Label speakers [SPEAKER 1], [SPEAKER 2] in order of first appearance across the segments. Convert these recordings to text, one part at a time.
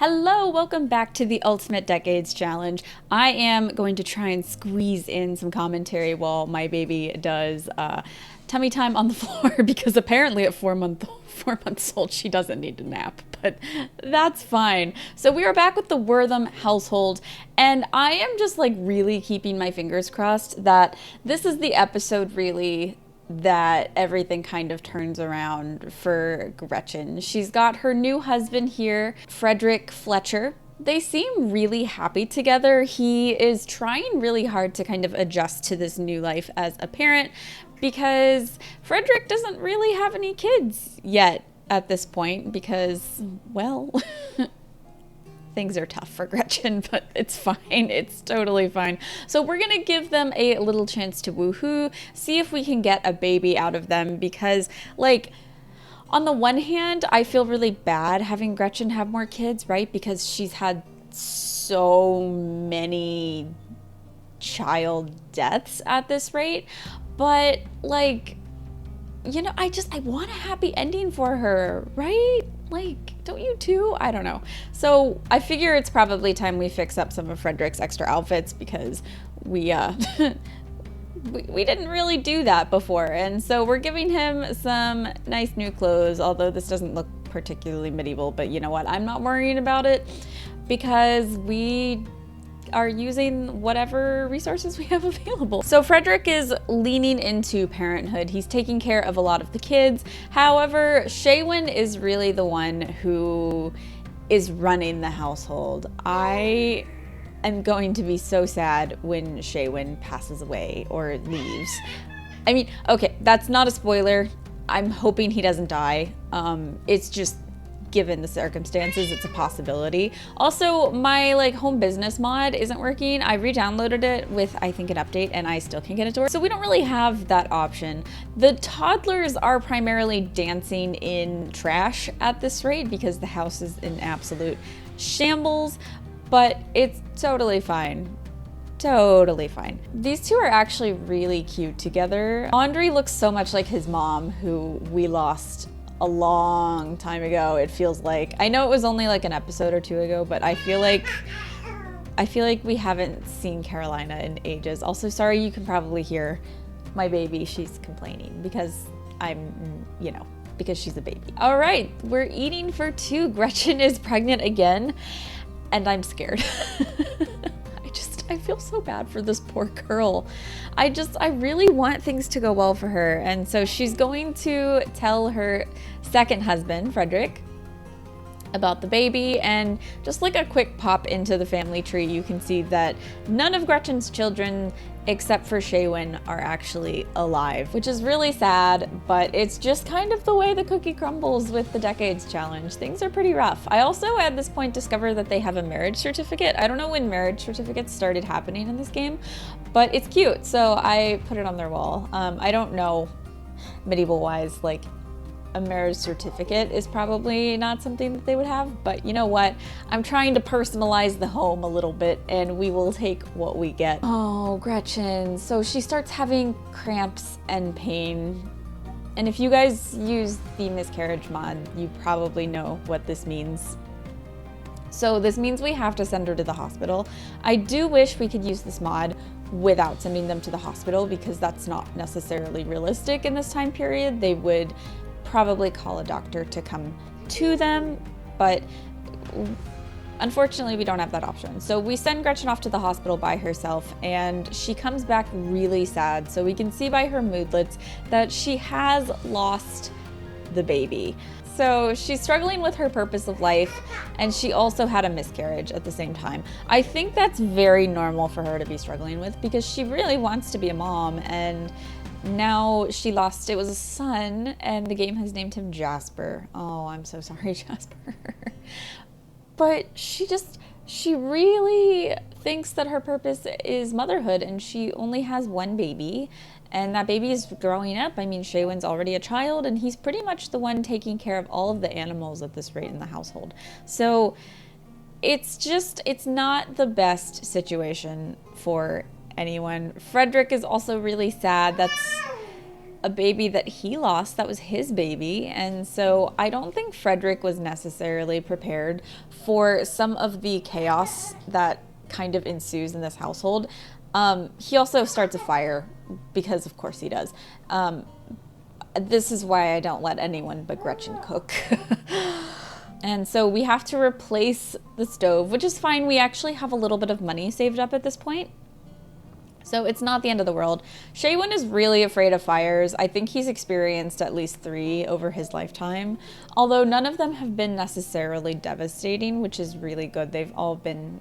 [SPEAKER 1] Hello, welcome back to the Ultimate Decades Challenge. I am going to try and squeeze in some commentary while my baby does tummy time on the floor because apparently at 4 months old she doesn't need to nap, but that's fine. So we are back with the Worthame household, and I am just like really keeping my fingers crossed that this is the episode really that everything kind of turns around for Gretchen. She's got her new husband here, Frederick Fletcher. They seem really happy together. He is trying really hard to kind of adjust to this new life as a parent because Frederick doesn't really have any kids yet at this point because, well, things are tough for Gretchen, but it's fine. It's totally fine. So we're gonna give them a little chance to woohoo, see if we can get a baby out of them because, like, on the one hand, I feel really bad having Gretchen have more kids, right? Because she's had so many child deaths at this rate. But, like, you know, I want a happy ending for her, right? Like, don't you too? I don't know. So I figure it's probably time we fix up some of Frederick's extra outfits because we didn't really do that before. And so we're giving him some nice new clothes, although this doesn't look particularly medieval, but you know what? I'm not worrying about it because we are using whatever resources we have available. So Frederick is leaning into parenthood. He's taking care of a lot of the kids. However, Seawine is really the one who is running the household. I am going to be so sad when Seawine passes away or leaves. I mean, okay, that's not a spoiler. I'm hoping he doesn't die. It's just, given the circumstances, it's a possibility. Also, my like home business mod isn't working. I re-downloaded it with, I think, an update, and I still can't get it to work. So we don't really have that option. The toddlers are primarily dancing in trash at this rate because the house is in absolute shambles, but it's totally fine. Totally fine. These two are actually really cute together. Andre looks so much like his mom, who we lost a long time ago. It feels like, I know it was only like an episode or two ago, but I feel like we haven't seen Carolina in ages. Also, sorry, you can probably hear my baby. She's complaining because because she's a baby. All right, we're eating for two. Gretchen is pregnant again, and I'm scared. I feel so bad for this poor girl. I really want things to go well for her. And so she's going to tell her second husband, Frederick, about the baby. And just like a quick pop into the family tree, you can see that none of Gretchen's children, except for Seawine, are actually alive, which is really sad, but it's just kind of the way the cookie crumbles with the Decades Challenge. Things are pretty rough. I also at this point discovered that they have a marriage certificate. I don't know when marriage certificates started happening in this game, but it's cute, so I put it on their wall. I don't know medieval wise, like, a marriage certificate is probably not something that they would have, but you know what? I'm trying to personalize the home a little bit, and we will take what we get. Oh, Gretchen. So she starts having cramps and pain. And if you guys use the miscarriage mod, you probably know what this means. So this means we have to send her to the hospital. I do wish we could use this mod without sending them to the hospital because that's not necessarily realistic in this time period. They would probably call a doctor to come to them, but unfortunately we don't have that option. So we send Gretchen off to the hospital by herself, and she comes back really sad. So we can see by her moodlets that she has lost the baby. So she's struggling with her purpose of life, and she also had a miscarriage at the same time. I think that's very normal for her to be struggling with because she really wants to be a mom, and now she lost, it was a son, and the game has named him Jasper. Oh, I'm so sorry, Jasper. But she really thinks that her purpose is motherhood, and she only has one baby, and that baby is growing up. I mean, Seawine's already a child, and he's pretty much the one taking care of all of the animals at this rate in the household. So it's not the best situation for anyone. Frederick is also really sad. a baby that he lost that was his baby. And so I don't think Frederick was necessarily prepared for some of the chaos that kind of ensues in this household. He also starts a fire because of course he does. This is why I don't let anyone but Gretchen cook. And so we have to replace the stove, which is fine. We actually have a little bit of money saved up at this point, so it's not the end of the world. Seawine is really afraid of fires. I think he's experienced at least 3 over his lifetime, although none of them have been necessarily devastating, which is really good. They've all been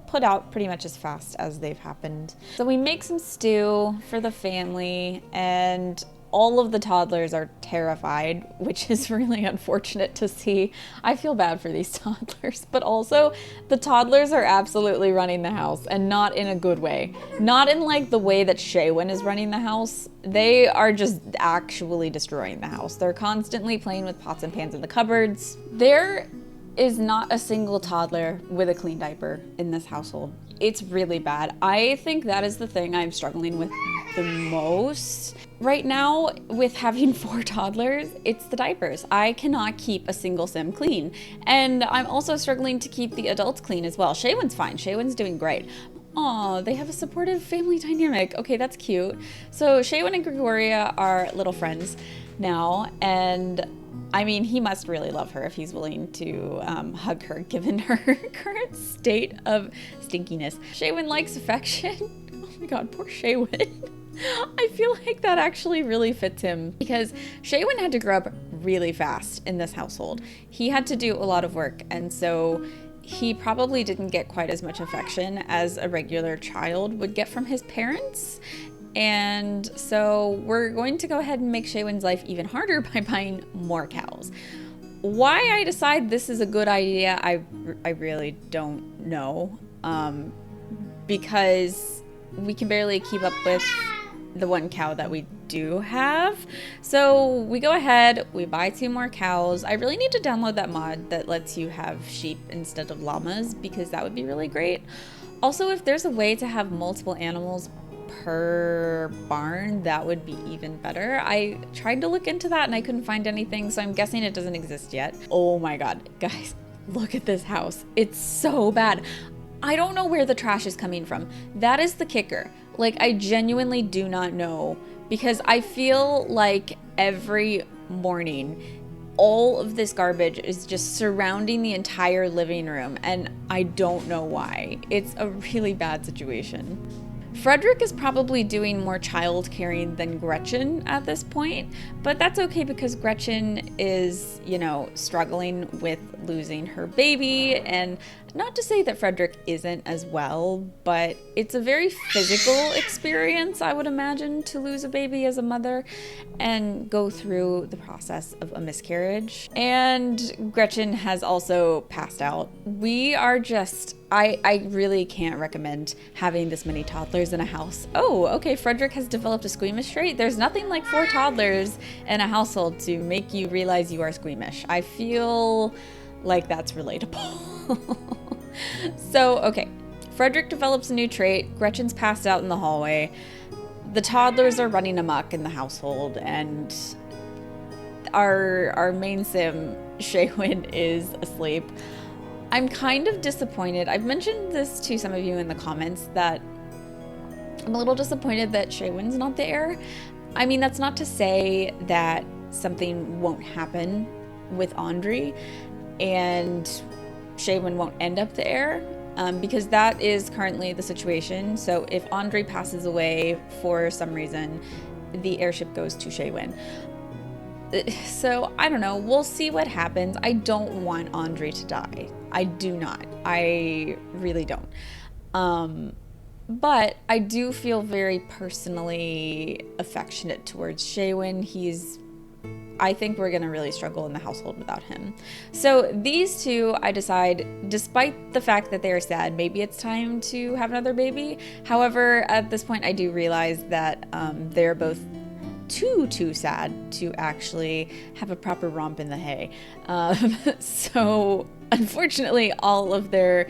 [SPEAKER 1] put out pretty much as fast as they've happened. So we make some stew for the family, and all of the toddlers are terrified, which is really unfortunate to see. I feel bad for these toddlers, but also the toddlers are absolutely running the house, and not in a good way. Not in like the way that Seawine is running the house. They are just actually destroying the house. They're constantly playing with pots and pans in the cupboards. There is not a single toddler with a clean diaper in this household. It's really bad. I think that is the thing I'm struggling with the most right now with having 4 toddlers. It's the diapers. I cannot keep a single sim clean. And I'm also struggling to keep the adults clean as well. Seawine's fine. Seawine's doing great. Oh, they have a supportive family dynamic. Okay, that's cute. So Seawine and Gregoria are little friends now, and I mean, he must really love her if he's willing to hug her, given her current state of stinkiness. Seawine likes affection. Oh my god, poor Seawine. I feel like that actually really fits him, because Seawine had to grow up really fast in this household. He had to do a lot of work, and so he probably didn't get quite as much affection as a regular child would get from his parents. And so we're going to go ahead and make Seawine's life even harder by buying more cows. Why I decide this is a good idea, I really don't know. Because we can barely keep up with the 1 cow that we do have. So we go ahead, we buy 2 more cows. I really need to download that mod that lets you have sheep instead of llamas, because that would be really great. Also, if there's a way to have multiple animals per barn, that would be even better. I tried to look into that and I couldn't find anything, so I'm guessing it doesn't exist yet. Oh my god, guys, look at this house. It's so bad. I don't know where the trash is coming from. That is the kicker. Like, I genuinely do not know, because I feel like every morning all of this garbage is just surrounding the entire living room, and I don't know why. It's a really bad situation. Frederick is probably doing more child caring than Gretchen at this point, but that's okay because Gretchen is, you know, struggling with losing her baby. And not to say that Frederick isn't as well, but it's a very physical experience, I would imagine, to lose a baby as a mother and go through the process of a miscarriage. And Gretchen has also passed out. We are just, I really can't recommend having this many toddlers in a house. Oh, okay, Frederick has developed a squeamish trait. There's nothing like 4 toddlers in a household to make you realize you are squeamish. I feel like that's relatable. So, okay, Frederick develops a new trait. Gretchen's passed out in the hallway. The toddlers are running amok in the household, and our main sim, Seawine, is asleep. I'm kind of disappointed. I've mentioned this to some of you in the comments that I'm a little disappointed that Seawine's not there. I mean, that's not to say that something won't happen with Andre and Seawine won't end up there, because that is currently the situation. So if Andre passes away for some reason, the airship goes to Seawine. So I don't know, we'll see what happens. I don't want Andre to die. I do not. I really don't. But I do feel very personally affectionate towards Seawine. I think we're gonna really struggle in the household without him. So these two, I decide, despite the fact that they're sad, maybe it's time to have another baby. However, at this point, I do realize that they're both too sad to actually have a proper romp in the hay. So unfortunately, all of their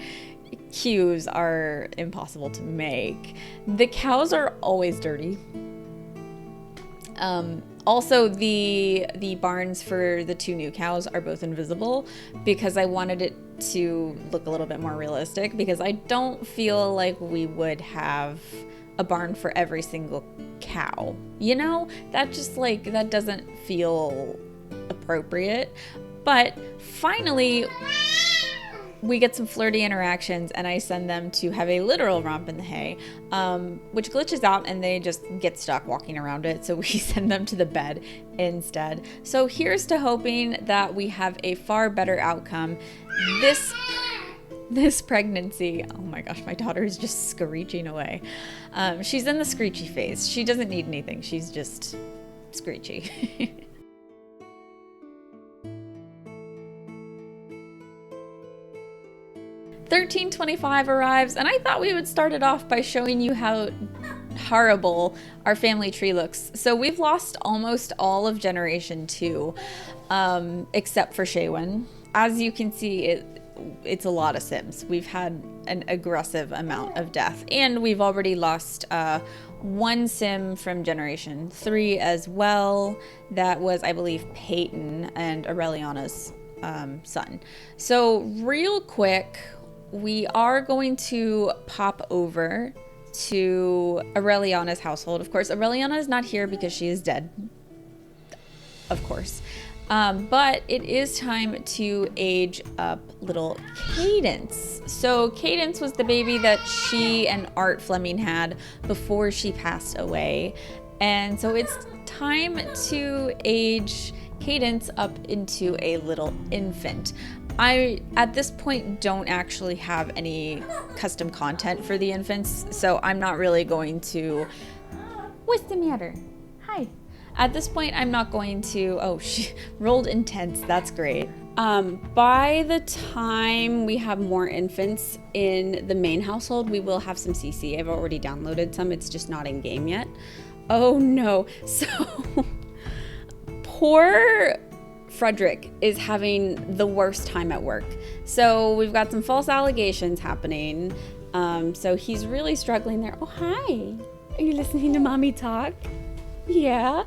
[SPEAKER 1] cues are impossible to make. The cows are always dirty. Also, the barns for the 2 new cows are both invisible because I wanted it to look a little bit more realistic, because I don't feel like we would have a barn for every single cow. You know, that just like, that doesn't feel appropriate. But finally, we get some flirty interactions, and I send them to have a literal romp in the hay, which glitches out and they just get stuck walking around it. So we send them to the bed instead. So here's to hoping that we have a far better outcome. This pregnancy, oh my gosh, my daughter is just screeching away. She's in the screechy phase. She doesn't need anything. She's just screechy. 1325 arrives, and I thought we would start it off by showing you how horrible our family tree looks. So we've lost almost all of Generation 2, except for Seawine. As you can see, it's a lot of Sims. We've had an aggressive amount of death, and we've already lost 1 Sim from Generation 3 as well. That was, I believe, Peyton and Aureliana's son. So real quick, we are going to pop over to Aureliana's household. Of course, Aureliana is not here because she is dead, of course. But it is time to age up little Cadence. So Cadence was the baby that she and Art Fleming had before she passed away. And so it's time to age Cadence up into a little infant. I, at this point, don't actually have any custom content for the infants, so I'm not really going to... What's the matter? Hi. At this point, I'm not going to... Oh, she rolled intense. That's great. By the time we have more infants in the main household, we will have some CC. I've already downloaded some. It's just not in game yet. Oh, no. So, poor Frederick is having the worst time at work. So we've got some false allegations happening. So he's really struggling there. Oh, hi. Are you listening to mommy talk? Yeah.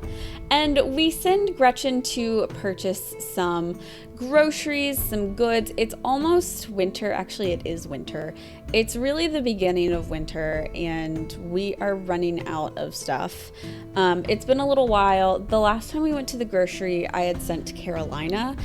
[SPEAKER 1] And we send Gretchen to purchase some groceries, some goods. It's almost winter. Actually, it is winter. It's really the beginning of winter, and we are running out of stuff. It's been a little while. The last time we went to the grocery, I had sent Carolina,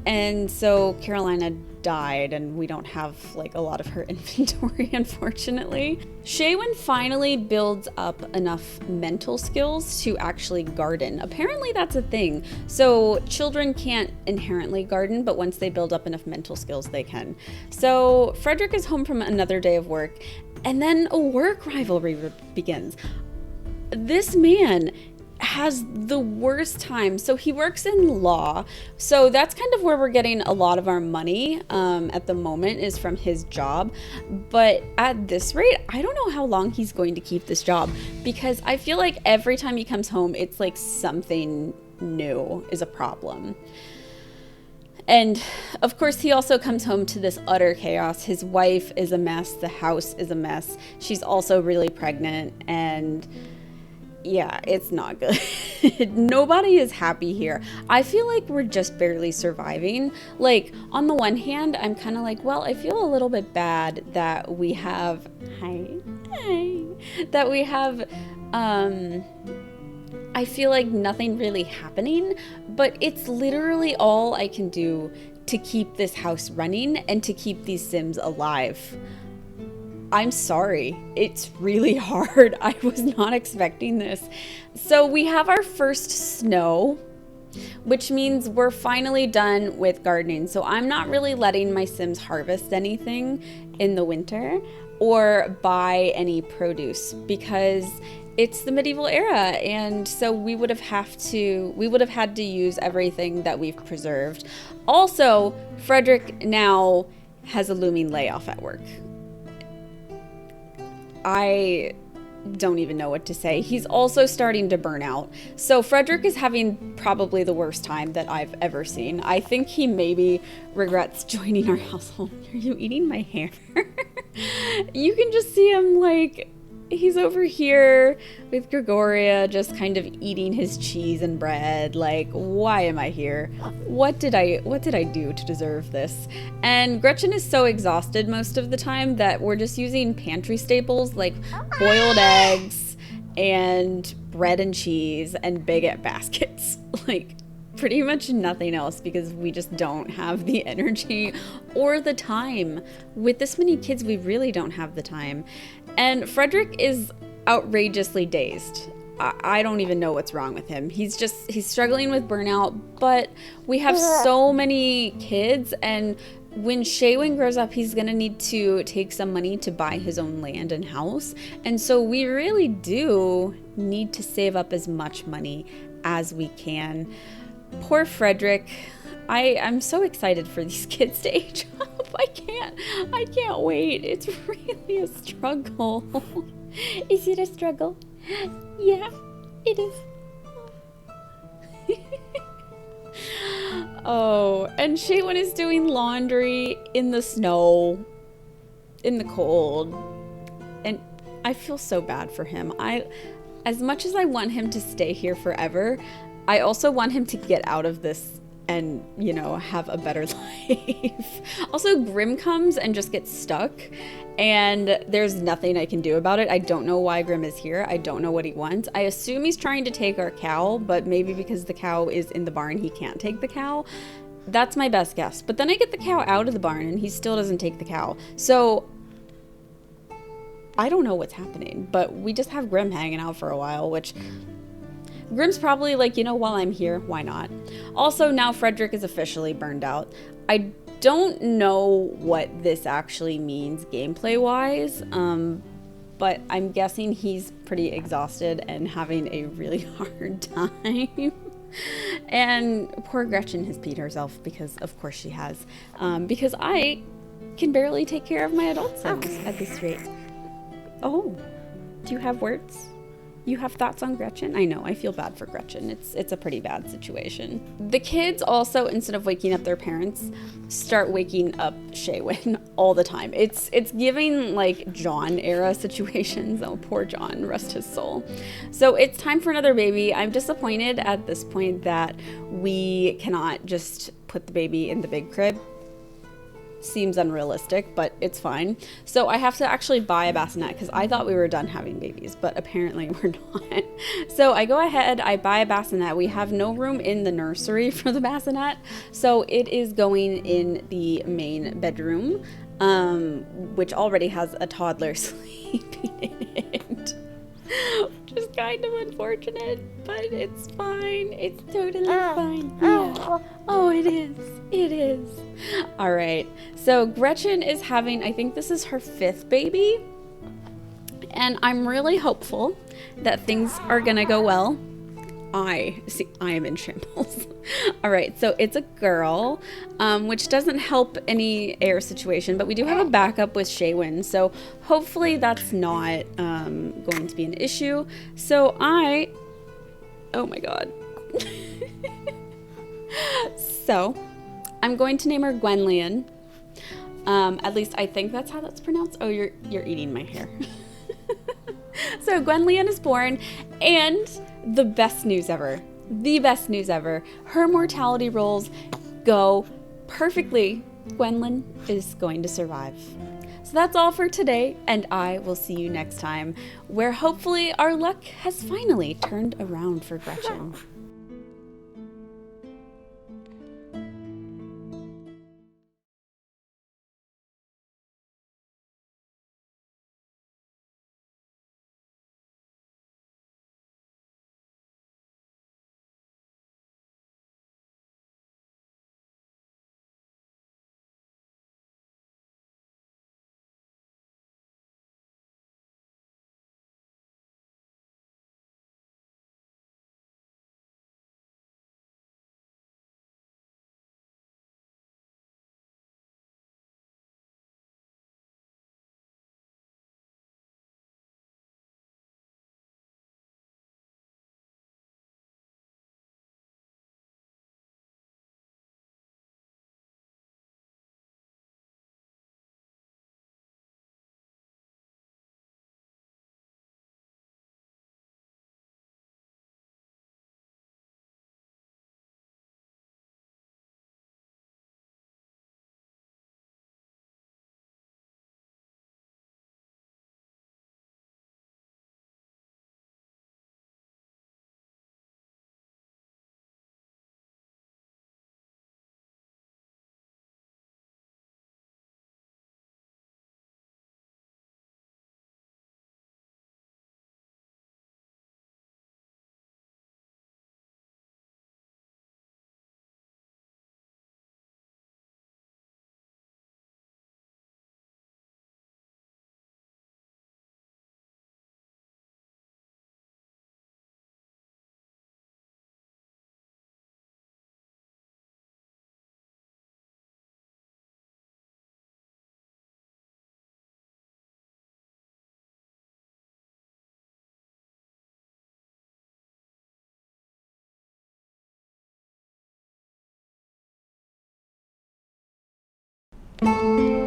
[SPEAKER 1] and so Carolina died, and we don't have like a lot of her inventory, unfortunately. Seawine finally builds up enough mental skills to actually garden. Apparently that's a thing. So children can't inherently garden, but once they build up enough mental skills, they can. So Frederick is home from another day of work, and then a work rivalry begins. This man has the worst time. So he works in law. So that's kind of where we're getting a lot of our money at the moment, is from his job. But at this rate, I don't know how long he's going to keep this job, because I feel like every time he comes home, it's like something new is a problem. And of course, he also comes home to this utter chaos. His wife is a mess. The house is a mess. She's also really pregnant, and yeah, it's not good. Nobody is happy here. I feel like we're just barely surviving. Like, on the one hand, I'm kind of like, well, I feel a little bit bad that we have, that we have, I feel like nothing really happening, but it's literally all I can do to keep this house running and to keep these Sims alive. I'm sorry, it's really hard. I was not expecting this. So we have our first snow, which means we're finally done with gardening. So I'm not really letting my Sims harvest anything in the winter or buy any produce, because it's the medieval era, and so we would have had to use everything that we've preserved. Also, Frederick now has a looming layoff at work. I don't even know what to say. He's also starting to burn out. So Frederick is having probably the worst time that I've ever seen. I think he maybe regrets joining our household. Are you eating my hair? You can just see him like he's over here with Gregoria just kind of eating his cheese and bread. Like, why am I here? What did I do to deserve this? And Gretchen is so exhausted most of the time that we're just using pantry staples like boiled eggs and bread and cheese and baguette baskets. Like, pretty much nothing else because we just don't have the energy or the time. With this many kids, we really don't have the time. And Frederick is outrageously dazed. I don't even know what's wrong with him. He's struggling with burnout, but we have so many kids, and when Seawine grows up, he's gonna need to take some money to buy his own land and house. And so we really do need to save up as much money as we can. Poor Frederick. I'm so excited for these kids to age up. I can't wait. It's really a struggle. Is it a struggle? Yeah, it is. Oh, and Seawine is doing laundry in the snow, in the cold, and I feel so bad for him. As much as I want him to stay here forever, I also want him to get out of this and, you know, have a better life. Also, Grim comes and just gets stuck, and there's nothing I can do about it. I don't know why Grim is here. I don't know what he wants. I assume he's trying to take our cow, but maybe because the cow is in the barn, he can't take the cow. That's my best guess. But then I get the cow out of the barn, and he still doesn't take the cow. So I don't know what's happening, but we just have Grim hanging out for a while, which Grim's probably like, you know, while I'm here, why not? Also, now Frederick is officially burned out. I don't know what this actually means gameplay-wise, but I'm guessing he's pretty exhausted and having a really hard time. And poor Gretchen has peed herself because, of course, she has. Because I can barely take care of my adult sons at this rate. Oh, do you have words? You have thoughts on Gretchen? I know, I feel bad for Gretchen. It's a pretty bad situation. The kids also, instead of waking up their parents, start waking up Seawine all the time. It's giving like John era situations. Oh, poor John, rest his soul. So it's time for another baby. I'm disappointed at this point that we cannot just put the baby in the big crib. Seems unrealistic, but it's fine. So I have to actually buy a bassinet because I thought we were done having babies, but apparently we're not. So I go ahead, I buy a bassinet. We have no room in the nursery for the bassinet, so it is going in the main bedroom, which already has a toddler sleeping in it. Which is kind of unfortunate, but it's fine. It's totally fine. Yeah. Oh, it is. It is. All right. So Gretchen is having, I think this is her 5th baby. And I'm really hopeful that things are going to go well. I am in shambles. All right, so it's a girl, which doesn't help any air situation, but we do have a backup with Seawine, so hopefully that's not going to be an issue. So oh my god. So I'm going to name her Gwenlyan. At least I think that's how that's pronounced. Oh, you're eating my hair. So Gwenlyan is born, and the best news ever, her mortality rolls go perfectly. Gwenlyan is going to survive. So that's all for today, and I will see you next time, where hopefully our luck has finally turned around for Gretchen. Bye.